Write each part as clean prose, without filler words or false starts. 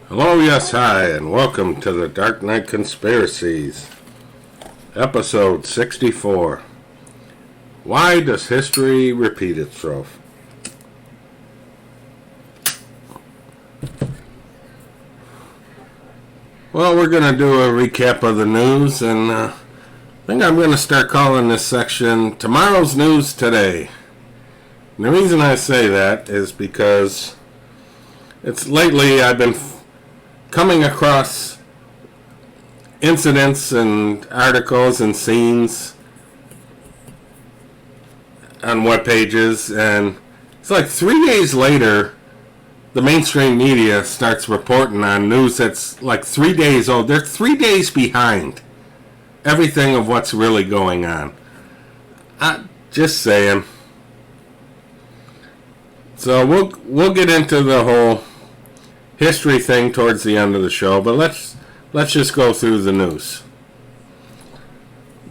Hello, yes, hi, and welcome to the Dark Knight Conspiracies, episode 64. Why does history repeat itself? Well, we're going to do a recap of the news, and I think I'm going to start calling this section Tomorrow's News Today. And the reason I say that is because lately I've been coming across incidents and articles and scenes on web pages, and it's like 3 days later the mainstream media starts reporting on news that's like 3 days old. They're 3 days behind everything of what's really going on. Just saying. So we'll get into the whole history thing towards the end of the show, but let's just go through the news.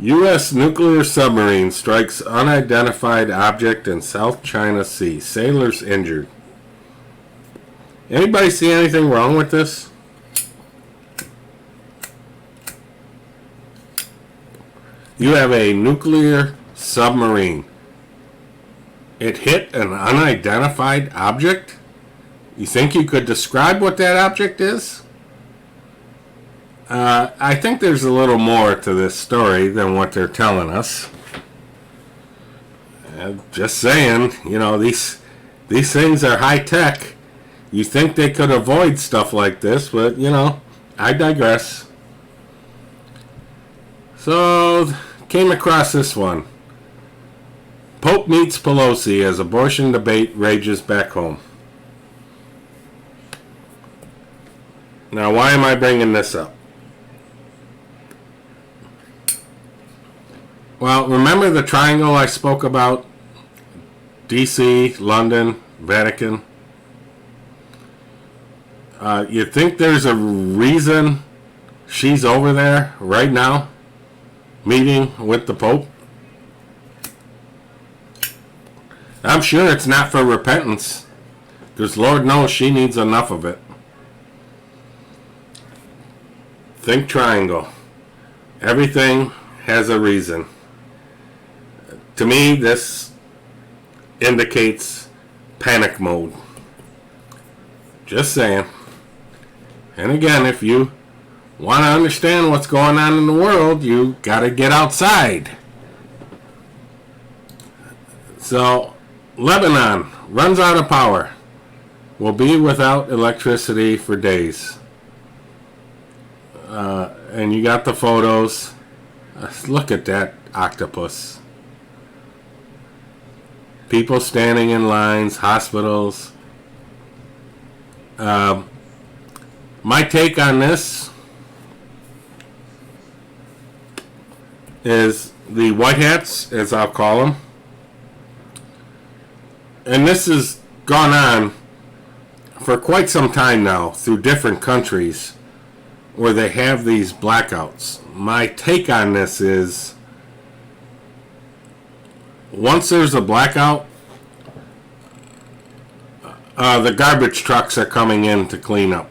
U.S. nuclear submarine strikes unidentified object in South China Sea. Sailors injured. Anybody see anything wrong with this? You have a nuclear submarine. It hit an unidentified object? You think you could describe what that object is? I think there's a little more to this story than what they're telling us. Just saying, these things are high tech. You think they could avoid stuff like this, but, I digress. So, came across this one. Pope meets Pelosi as abortion debate rages back home. Now, why am I bringing this up? Well, remember the triangle I spoke about? DC, London, Vatican. You think there's a reason she's over there right now, meeting with the Pope? I'm sure it's not for repentance, because Lord knows she needs enough of it. Think triangle. Everything has a reason. To me, this indicates panic mode. Just saying. And again, if you want to understand what's going on in the world, you got to get outside. So, Lebanon runs out of power. Will be without electricity for days. And you got the photos. Look at that octopus. People standing in lines, hospitals. My take on this is the white hats, as I'll call them. And this has gone on for quite some time now through different countries where they have these blackouts. My take on this is, once there's a blackout, the garbage trucks are coming in to clean up.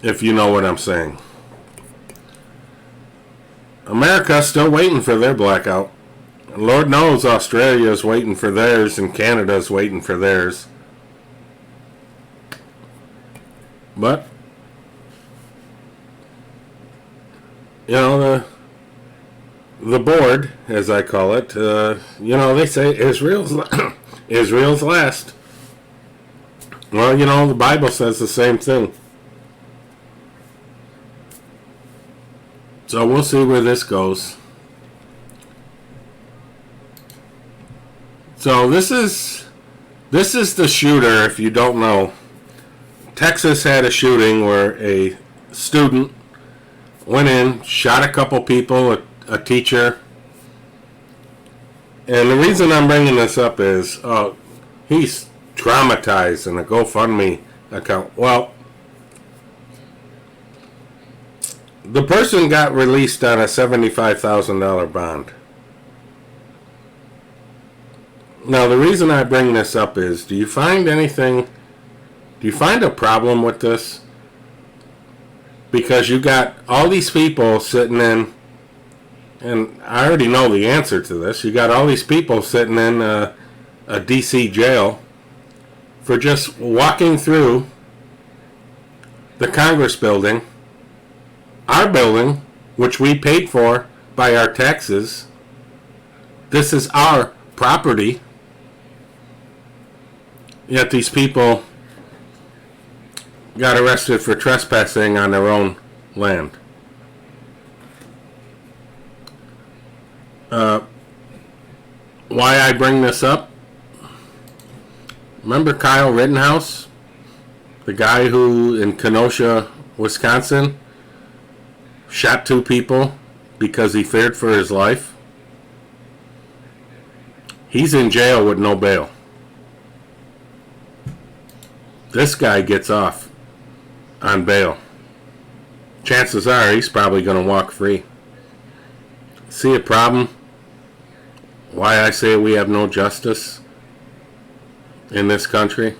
If you know what I'm saying. America's still waiting for their blackout. Lord knows Australia's waiting for theirs and Canada's waiting for theirs. But the board, as I call it, they say Israel's Israel's last. Well, the Bible says the same thing. So we'll see where this goes. So this is the shooter, if you don't know. Texas had a shooting where a student went in, shot a couple people, a teacher. And the reason I'm bringing this up is, he's traumatized in a GoFundMe account. Well, the person got released on a $75,000 bond. Now, the reason I bring this up is, do you find anything Do you find a problem with this? Because you got all these people sitting in, and I already know the answer to this, you got all these people sitting in a DC jail for just walking through the Congress building, our building, which we paid for by our taxes. This is our property. Yet these people got arrested for trespassing on their own land. Why I bring this up? Remember Kyle Rittenhouse? The guy who in Kenosha, Wisconsin, shot 2 people because he feared for his life? He's in jail with no bail. This guy gets off on bail. Chances are he's probably going to walk free. See a problem? Why I say we have no justice in this country?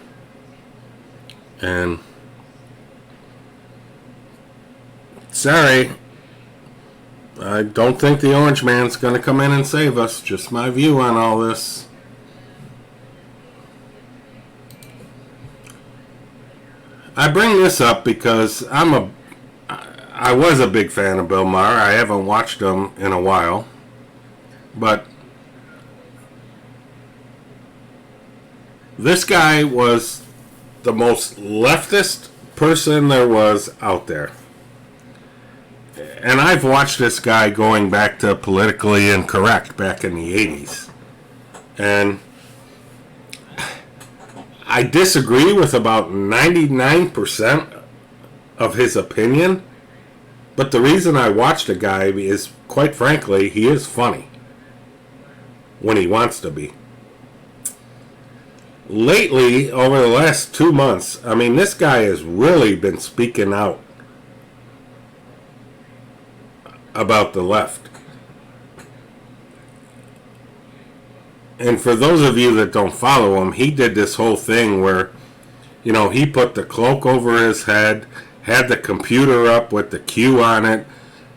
And sorry, I don't think the orange man's going to come in and save us. Just my view on all this. I bring this up because I was a big fan of Bill Maher. I haven't watched him in a while, but this guy was the most leftist person there was out there. And I've watched this guy going back to Politically Incorrect back in the 80s. And I disagree with about 99% of his opinion. But the reason I watch the guy is, quite frankly, he is funny. When he wants to be. Lately, over the last 2 months, I mean, this guy has really been speaking out about the left. And for those of you that don't follow him, he did this whole thing where, you know, he put the cloak over his head, had the computer up with the Q on it,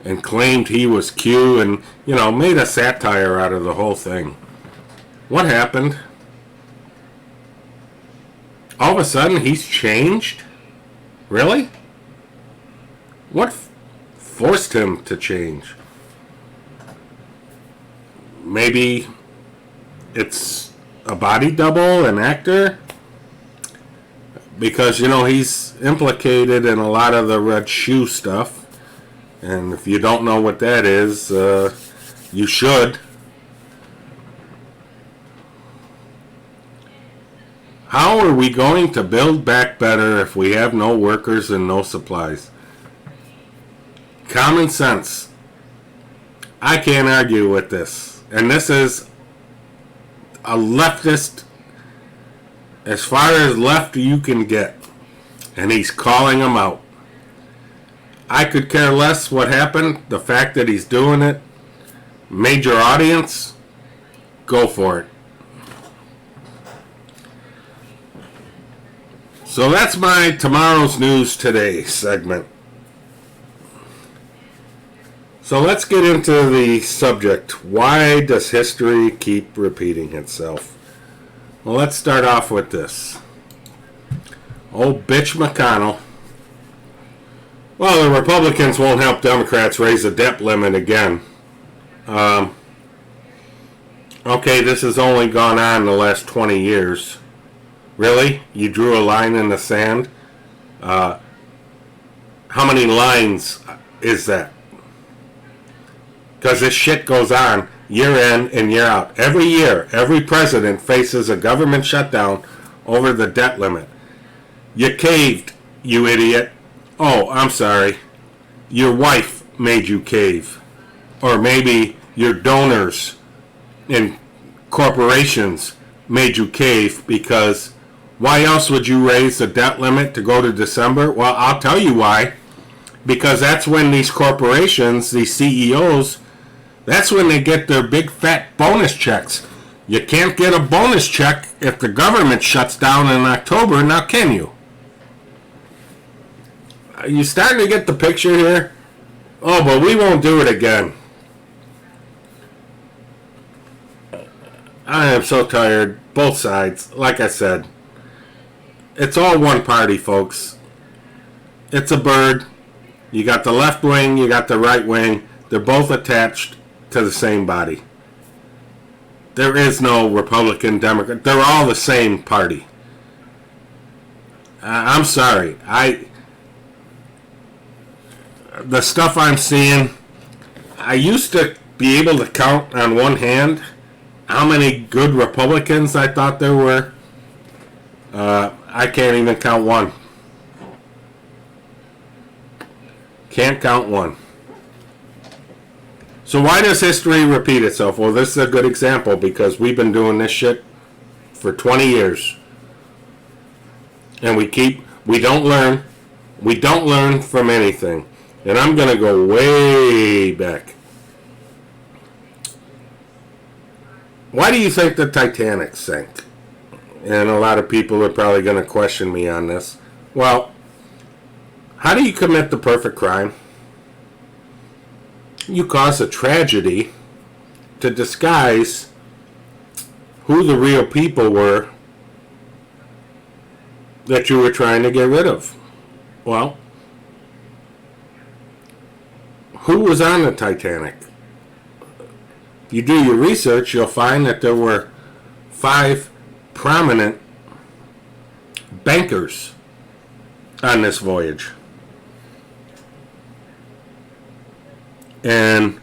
and claimed he was Q, and, you know, made a satire out of the whole thing. What happened? All of a sudden, he's changed? Really? What forced him to change? Maybe it's a body double, an actor? Because, you know, he's implicated in a lot of the red shoe stuff. And if you don't know what that is, you should. How are we going to build back better if we have no workers and no supplies? Common sense. I can't argue with this. And this is a leftist, as far as left you can get. And he's calling them out. I could care less what happened. The fact that he's doing it, major audience, go for it. So that's my Tomorrow's News Today segment. So let's get into the subject. Why does history keep repeating itself? Well, let's start off with this. Old bitch McConnell. Well, the Republicans won't help Democrats raise the debt limit again. Okay, this has only gone on the last 20 years. Really? You drew a line in the sand? How many lines is that? Because this shit goes on year in and year out. Every year, every president faces a government shutdown over the debt limit. You caved, you idiot. Oh, I'm sorry. Your wife made you cave. Or maybe your donors and corporations made you cave, because why else would you raise the debt limit to go to December? Well, I'll tell you why. Because that's when these corporations, these CEOs, that's when they get their big fat bonus checks. You can't get a bonus check if the government shuts down in October, now can you? Are you starting to get the picture here? Oh, but we won't do it again. I am so tired. Both sides. Like I said, it's all one party, folks. It's a bird. You got the left wing, you got the right wing. They're both attached to the same body. There is no Republican, Democrat. They're all the same party. I'm sorry. The stuff I'm seeing, I used to be able to count on one hand how many good Republicans I thought there were. I can't even count one. Can't count one. So why does history repeat itself? Well, this is a good example because we've been doing this shit for 20 years. And we don't learn. We don't learn from anything. And I'm going to go way back. Why do you think the Titanic sank? And a lot of people are probably going to question me on this. Well, how do you commit the perfect crime? You cause a tragedy to disguise who the real people were that you were trying to get rid of. Well, who was on the Titanic? If you do your research, you'll find that there were 5 prominent bankers on this voyage. And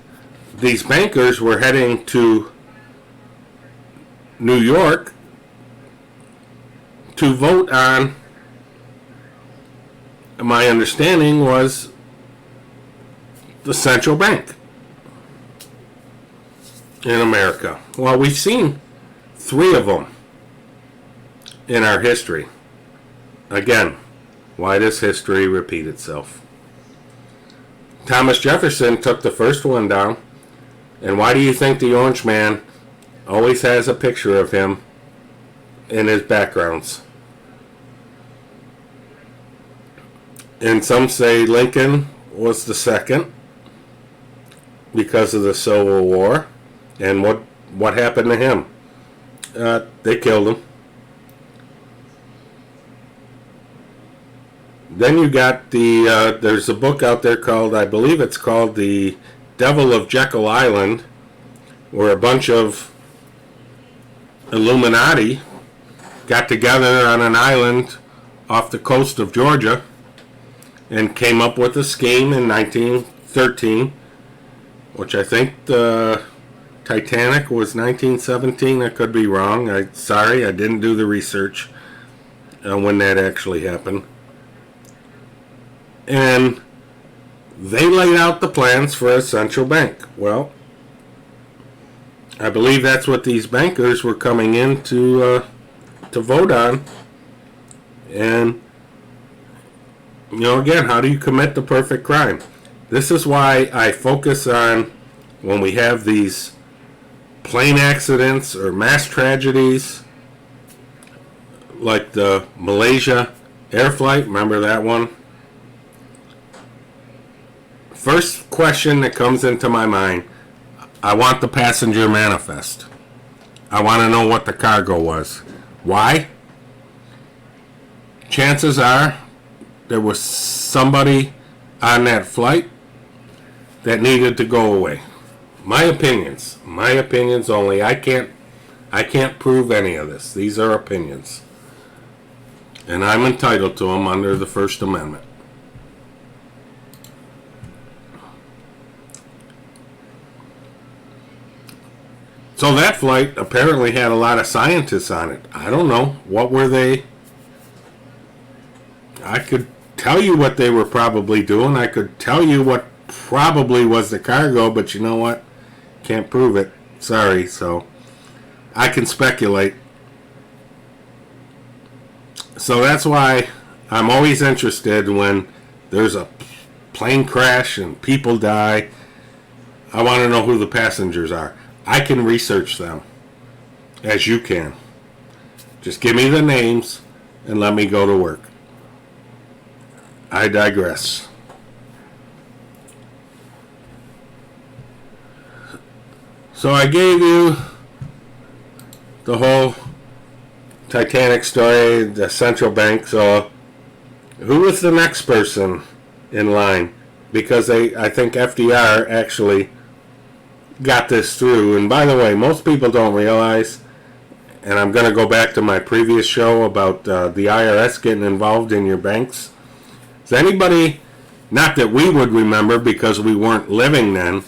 these bankers were heading to New York to vote on, my understanding was, the central bank in America. Well, we've seen 3 of them in our history. Again, why does history repeat itself? Thomas Jefferson took the first one down. And why do you think the Orange Man always has a picture of him in his backgrounds? And some say Lincoln was the second because of the Civil War. And what happened to him? They killed him. Then you got there's a book out there called, I believe it's called The Devil of Jekyll Island, where a bunch of Illuminati got together on an island off the coast of Georgia and came up with a scheme in 1913, which I think the Titanic was 1917. I could be wrong. Sorry, I didn't do the research on when that actually happened. And they laid out the plans for a central bank. Well, I believe that's what these bankers were coming in to vote on. And, again, how do you commit the perfect crime? This is why I focus on when we have these plane accidents or mass tragedies, like the Malaysia air flight. Remember that one? First question that comes into my mind, I want the passenger manifest. I want to know what the cargo was. Why? Chances are there was somebody on that flight that needed to go away. My opinions only. I can't prove any of this. These are opinions. And I'm entitled to them under the First Amendment. So that flight apparently had a lot of scientists on it. I don't know. What were they? I could tell you what they were probably doing. I could tell you what probably was the cargo, but you know what? Can't prove it. Sorry. So I can speculate. So that's why I'm always interested when there's a plane crash and people die. I want to know who the passengers are. I can research them, as you can. Just give me the names and let me go to work. I digress. So I gave you the whole Titanic story, the central bank. So who was the next person in line? Because I think FDR actually got this through. And by the way, most people don't realize, and I'm going to go back to my previous show about the IRS getting involved in your banks. Is anybody, not that we would remember because we weren't living then,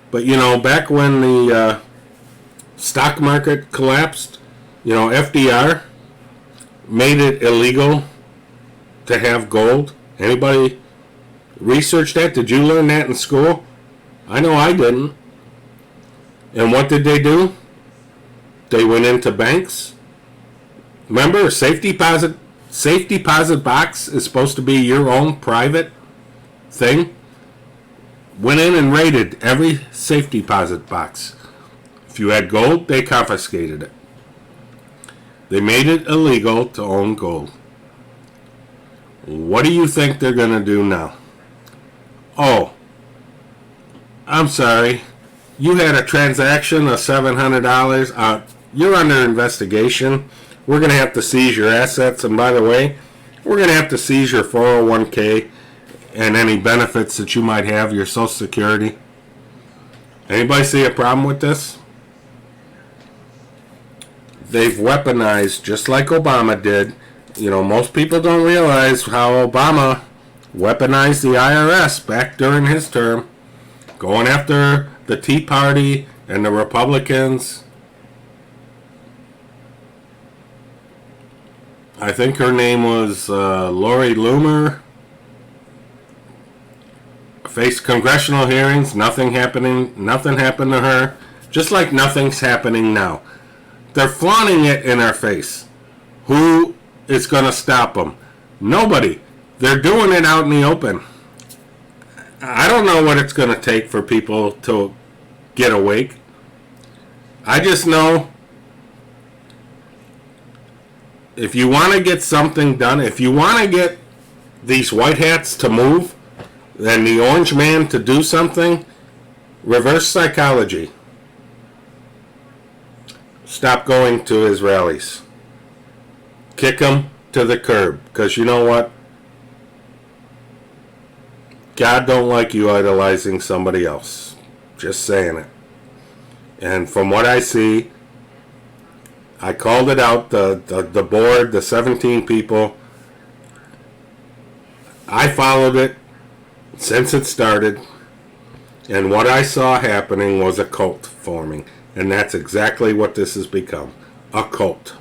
but you know, back when the stock market collapsed, you know, FDR made it illegal to have gold. Anybody research that? Did you learn that in school? I know I didn't. And what did they do? They went into banks. Remember, a safe deposit box is supposed to be your own private thing. Went in and raided every safe deposit box. If you had gold, they confiscated it. They made it illegal to own gold. What do you think they're going to do now? Oh, I'm sorry. You had a transaction of $700. You're under investigation. We're going to have to seize your assets. And by the way, we're going to have to seize your 401k and any benefits that you might have, your Social Security. Anybody see a problem with this? They've weaponized, just like Obama did. You know, most people don't realize how Obama weaponized the IRS back during his term, going after the Tea Party and the Republicans. I think her name was Lori Loomer. Faced congressional hearings, nothing happened to her, just like nothing's happening now. They're flaunting it in our face. Who is going to stop them? Nobody. They're doing it out in the open. I don't know what it's going to take for people to get awake. I just know if you want to get something done, if you want to get these white hats to move, then the orange man to do something, reverse psychology. Stop going to his rallies. Kick him to the curb. Because you know what? God don't like you idolizing somebody else. Just saying it. And from what I see, I called it out, the board, the 17 people. I followed it since it started. And what I saw happening was a cult forming. And that's exactly what this has become. A cult.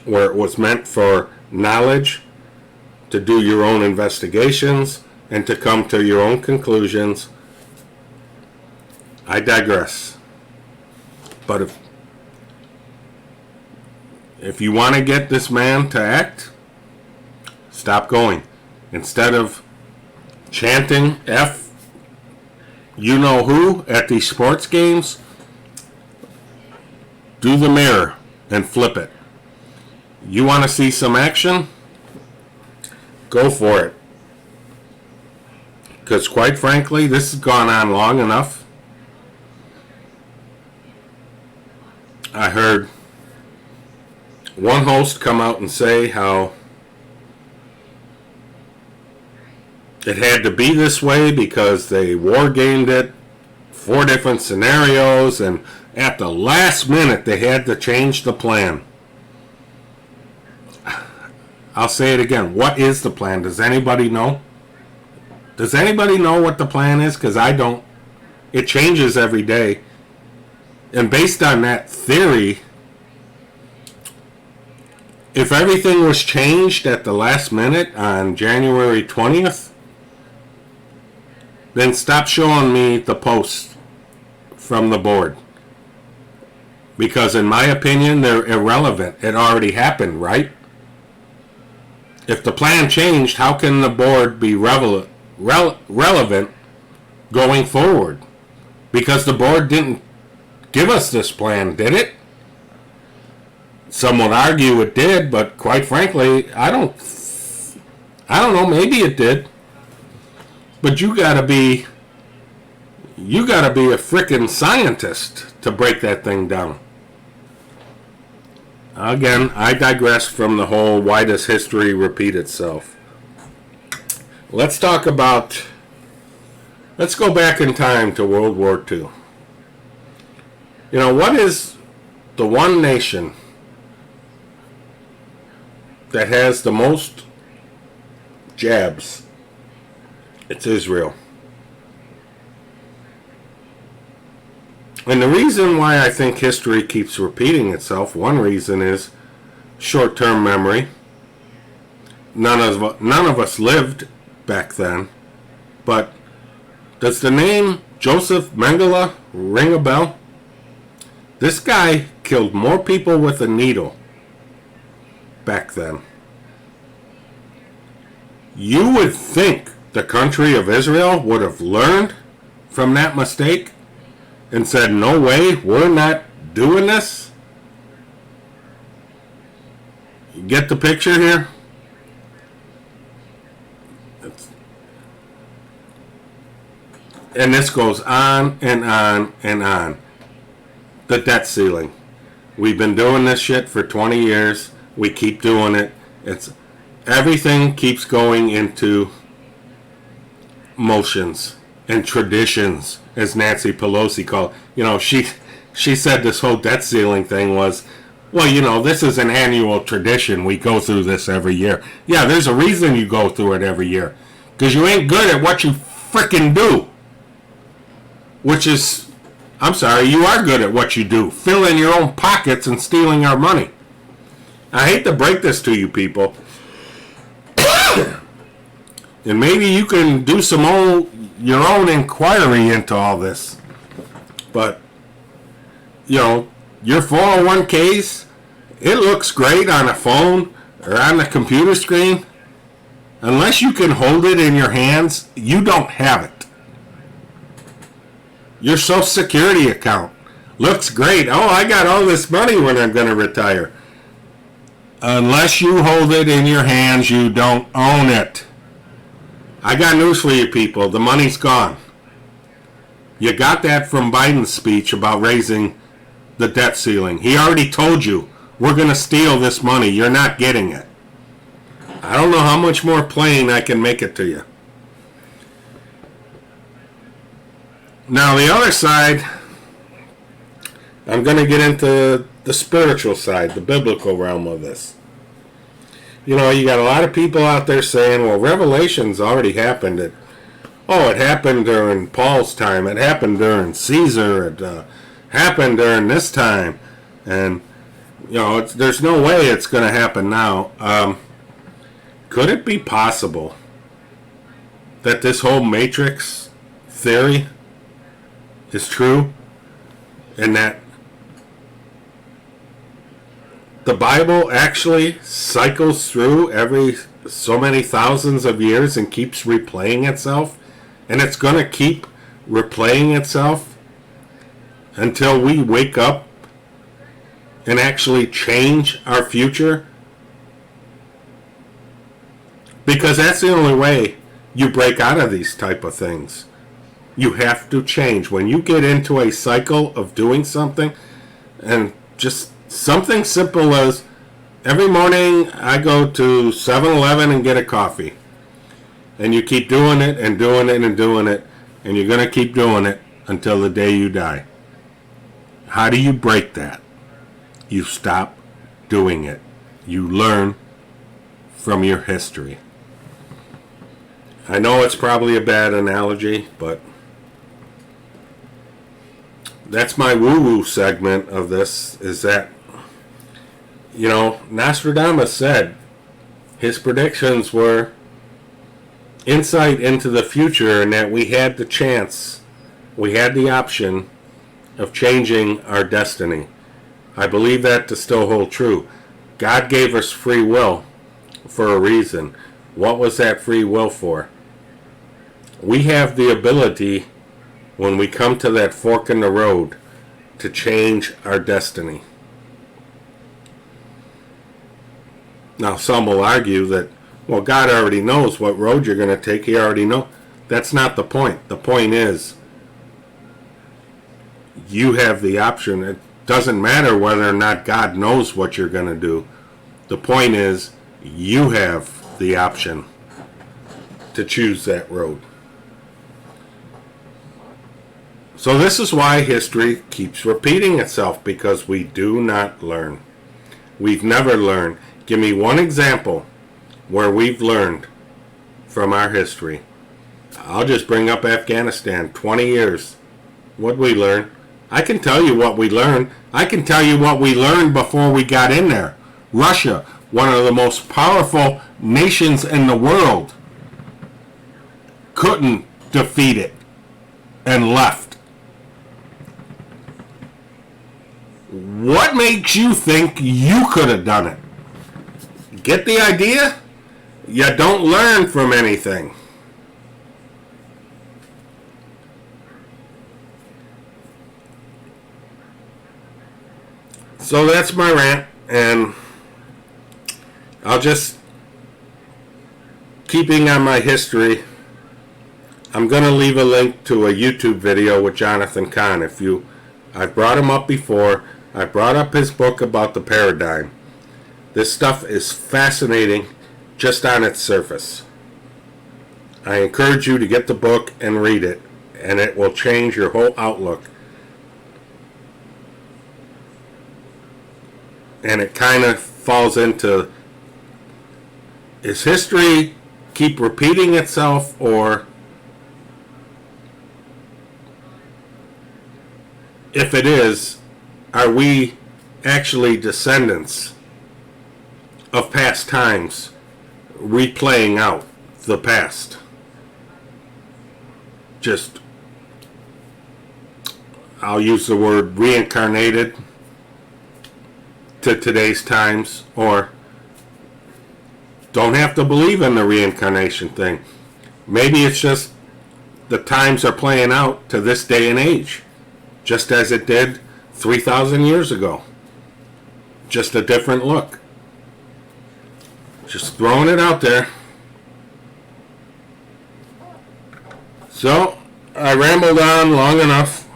Where it was meant for knowledge, to do your own investigations, and to come to your own conclusions. I digress. But if you want to get this man to act, stop going. Instead of chanting F you know who at these sports games, do the mirror and flip it. You want to see some action? Go for it. Because quite frankly, this has gone on long enough. I heard one host come out and say how it had to be this way because they war gamed it, 4 different scenarios, and at the last minute they had to change the plan. I'll say it again. What is the plan? Does anybody know? Does anybody know what the plan is? Because I don't. It changes every day. And based on that theory, if everything was changed at the last minute on January 20th, then stop showing me the posts from the board. Because in my opinion, they're irrelevant. It already happened, right? If the plan changed, how can the board be relevant going forward? Because the board didn't give us this plan, did it? Some would argue it did, but quite frankly, I don't I don't know, maybe it did. But you gotta be a frickin' scientist to break that thing down. Again, I digress from the whole why does history repeat itself. Let's go back in time to World War II. You know, what is the one nation that has the most jabs? It's Israel. And the reason why I think history keeps repeating itself, one reason is short-term memory. None of us lived back then, but does the name Joseph Mengele ring a bell? This guy killed more people with a needle back then. You would think the country of Israel would have learned from that mistake and said, no way, we're not doing this. You get the picture here? And this goes on and on and on. The debt ceiling. We've been doing this shit for 20 years. We keep doing it. Everything keeps going into motions and traditions, as Nancy Pelosi called. You know, she said this whole debt ceiling thing was, well, you know, this is an annual tradition. We go through this every year. Yeah, there's a reason you go through it every year. Because you ain't good at what you frickin' do. Which is, I'm sorry, you are good at what you do. Filling your own pockets and stealing our money. I hate to break this to you people. And maybe you can do your own inquiry into all this. But, you know, your 401ks, it looks great on a phone or on the computer screen. Unless you can hold it in your hands, you don't have it. Your Social Security account looks great. Oh, I got all this money when I'm going to retire. Unless you hold it in your hands, you don't own it. I got news for you people. The money's gone. You got that from Biden's speech about raising the debt ceiling. He already told you, we're going to steal this money. You're not getting it. I don't know how much more plain I can make it to you. Now, the other side, I'm going to get into the spiritual side, the biblical realm of this. You know, you got a lot of people out there saying, well, Revelation's already happened. It happened during Paul's time. It happened during Caesar. It happened during this time. And, you know, there's no way it's going to happen now. Could it be possible that this whole Matrix theory is true, and that the Bible actually cycles through every so many thousands of years and keeps replaying itself, and it's going to keep replaying itself until we wake up and actually change our future? Because that's the only way you break out of these type of things. You have to change. When you get into a cycle of doing something, and just something simple as every morning I go to 7-Eleven and get a coffee. And you keep doing it and doing it and doing it, and you're going to keep doing it until the day you die. How do you break that? You stop doing it. You learn from your history. I know it's probably a bad analogy, but that's my woo-woo segment of this, is that, you know, Nostradamus said his predictions were insight into the future, and that we had the chance, we had the option of changing our destiny. I believe that to still hold true. God gave us free will for a reason. What was that free will for? We have the ability, when we come to that fork in the road, to change our destiny. Now, some will argue that, well, God already knows what road you're going to take. He already knows. That's not the point. The point is, you have the option. It doesn't matter whether or not God knows what you're going to do. The point is, you have the option to choose that road. So this is why history keeps repeating itself, because we do not learn. We've never learned. Give me one example where we've learned from our history. I'll just bring up Afghanistan. 20 years. What'd we learn? I can tell you what we learned. I can tell you what we learned before we got in there. Russia, one of the most powerful nations in the world, couldn't defeat it and left. What makes you think you could have done it? Get the idea? You don't learn from anything. So that's my rant, and I'll just, keeping on my history, I'm going to leave a link to a YouTube video with Jonathan Cahn. I've brought him up before. I brought up his book about the paradigm. This stuff is fascinating just on its surface. I encourage you to get the book and read it, and it will change your whole outlook. And it kind of falls into, is history keep repeating itself, or if it is, are we actually descendants of past times replaying out the past? Just, I'll use the word reincarnated to today's times, or don't have to believe in the reincarnation thing. Maybe it's just the times are playing out to this day and age, just as it did 3,000 years ago. Just a different look. Just throwing it out there. So, I rambled on long enough.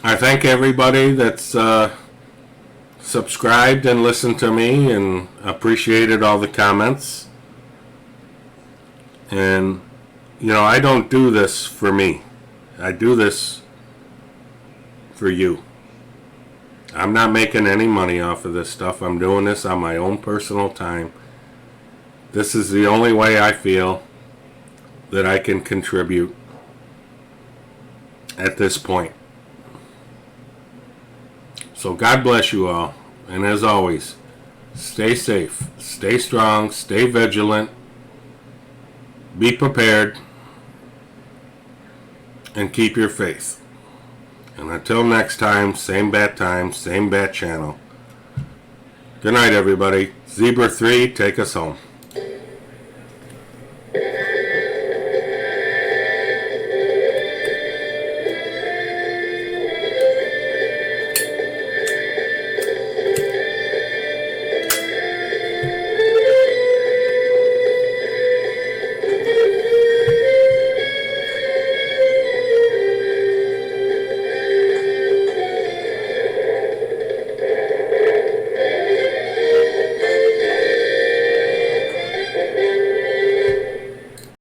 I thank everybody that's subscribed and listened to me, and appreciated all the comments. And, I don't do this for me. I do this for you. I'm not making any money off of this stuff. I'm doing this on my own personal time. This is the only way I feel that I can contribute at this point. So God bless you all. And as always, stay safe, stay strong, stay vigilant, be prepared, and keep your faith. And until next time, same bat channel. Good night, everybody. Zebra 3, take us home.